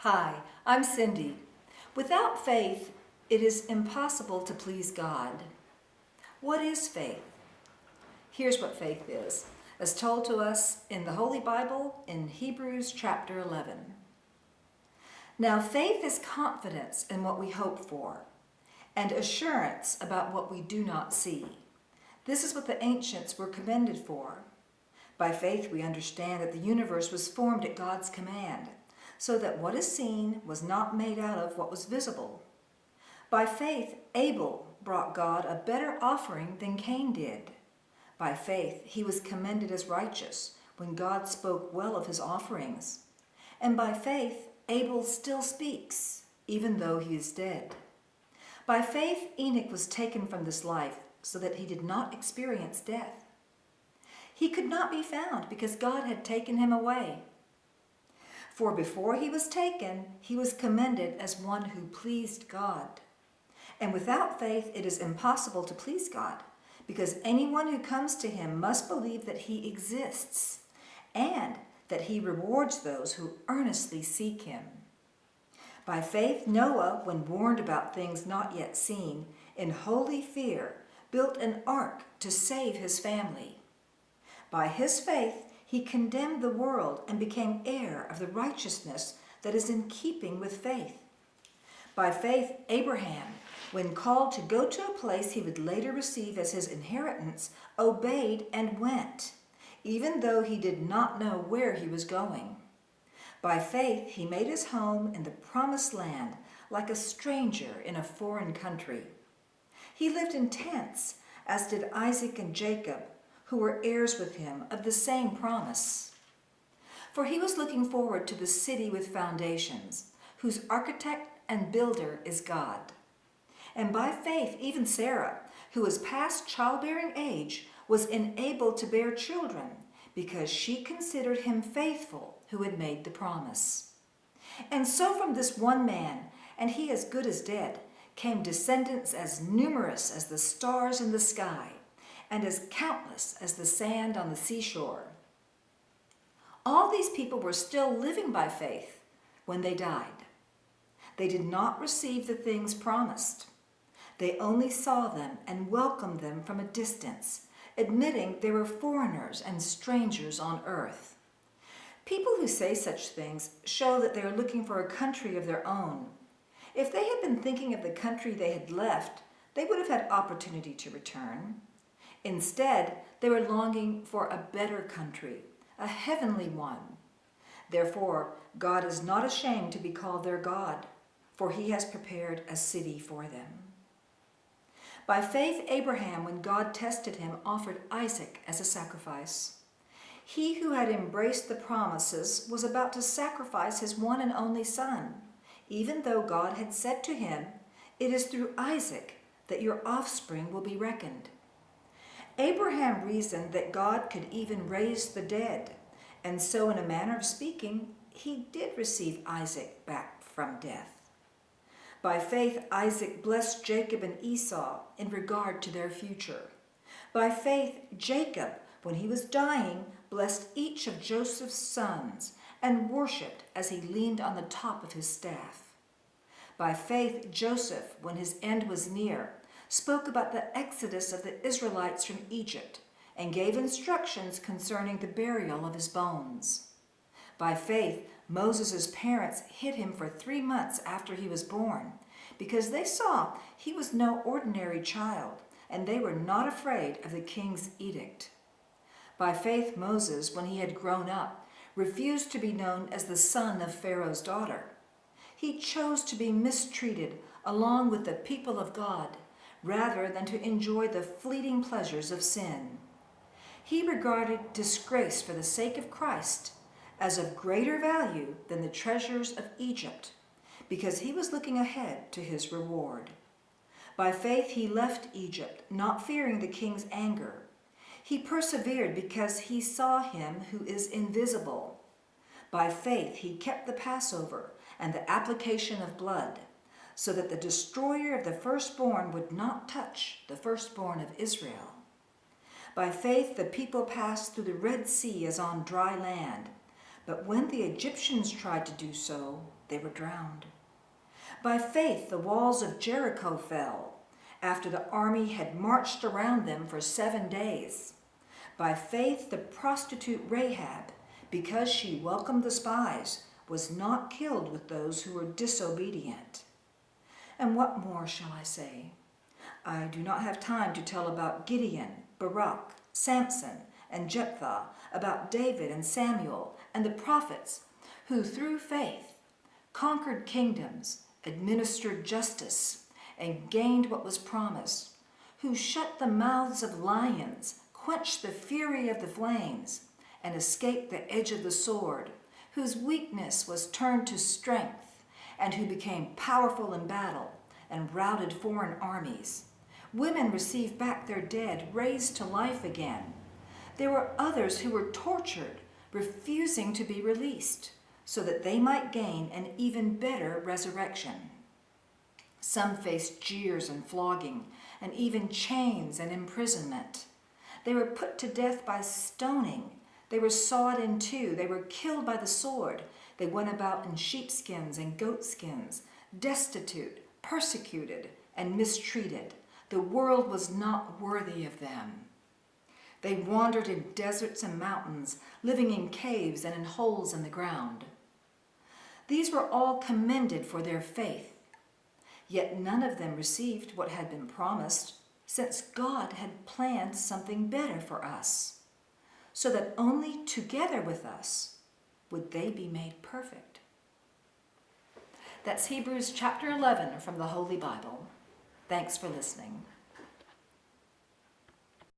Hi, I'm Cindy. Without faith, it is impossible to please God. What is faith? Here's what faith is, as told to us in the Holy Bible in Hebrews chapter 11. Now, faith is confidence in what we hope for, and assurance about what we do not see. This is what the ancients were commended for. By faith, we understand that the universe was formed at God's command, so that what is seen was not made out of what was visible. By faith, Abel brought God a better offering than Cain did. By faith, he was commended as righteous when God spoke well of his offerings. And by faith, Abel still speaks, even though he is dead. By faith, Enoch was taken from this life so that he did not experience death. He could not be found because God had taken him away. For before he was taken, he was commended as one who pleased God. And without faith, it is impossible to please God, because anyone who comes to him must believe that he exists and that he rewards those who earnestly seek him. By faith, Noah, when warned about things not yet seen, in holy fear, built an ark to save his family. By his faith, he condemned the world and became heir of the righteousness that is in keeping with faith. By faith, Abraham, when called to go to a place he would later receive as his inheritance, obeyed and went, even though he did not know where he was going. By faith, he made his home in the promised land like a stranger in a foreign country. He lived in tents, as did Isaac and Jacob, who were heirs with him of the same promise. For he was looking forward to the city with foundations, whose architect and builder is God. And by faith, even Sarah, who was past childbearing age, was enabled to bear children, because she considered him faithful who had made the promise. And so from this one man, and he as good as dead, came descendants as numerous as the stars in the sky, and as countless as the sand on the seashore. All these people were still living by faith when they died. They did not receive the things promised. They only saw them and welcomed them from a distance, admitting they were foreigners and strangers on earth. People who say such things show that they are looking for a country of their own. If they had been thinking of the country they had left, they would have had opportunity to return. Instead, they were longing for a better country, a heavenly one. Therefore, God is not ashamed to be called their God, for he has prepared a city for them. By faith, Abraham, when God tested him, offered Isaac as a sacrifice. He who had embraced the promises was about to sacrifice his one and only son, even though God had said to him, "It is through Isaac that your offspring will be reckoned." Abraham reasoned that God could even raise the dead, and so in a manner of speaking, he did receive Isaac back from death. By faith, Isaac blessed Jacob and Esau in regard to their future. By faith, Jacob, when he was dying, blessed each of Joseph's sons and worshipped as he leaned on the top of his staff. By faith, Joseph, when his end was near, spoke about the exodus of the Israelites from Egypt and gave instructions concerning the burial of his bones. By faith, Moses' parents hid him for 3 months after he was born, because they saw he was no ordinary child, and they were not afraid of the king's edict. By faith, Moses, when he had grown up, refused to be known as the son of Pharaoh's daughter. He chose to be mistreated along with the people of God, rather than to enjoy the fleeting pleasures of sin. He regarded disgrace for the sake of Christ as of greater value than the treasures of Egypt, because he was looking ahead to his reward. By faith he left Egypt, not fearing the king's anger. He persevered because he saw him who is invisible. By faith he kept the Passover and the application of blood, so that the destroyer of the firstborn would not touch the firstborn of Israel. By faith the people passed through the Red Sea as on dry land, But when the Egyptians tried to do so, they were drowned. By faith, the walls of Jericho fell, after the army had marched around them for 7 days. By faith, the prostitute Rahab, because she welcomed the spies, was not killed with those who were disobedient. And what more shall I say? I do not have time to tell about Gideon, Barak, Samson, and Jephthah, about David and Samuel and the prophets, who through faith conquered kingdoms, administered justice, and gained what was promised, who shut the mouths of lions, quenched the fury of the flames, and escaped the edge of the sword, whose weakness was turned to strength, and who became powerful in battle and routed foreign armies. Women received back their dead, raised to life again. There were others who were tortured, refusing to be released, so that they might gain an even better resurrection. Some faced jeers and flogging, and even chains and imprisonment. They were put to death by stoning. They were sawed in two. They were killed by the sword. They went about in sheepskins and goatskins, destitute, persecuted, and mistreated. The world was not worthy of them. They wandered in deserts and mountains, living in caves and in holes in the ground. These were all commended for their faith. Yet none of them received what had been promised, since God had planned something better for us, so that only together with us would they be made perfect. That's Hebrews chapter 11 from the Holy Bible. Thanks for listening.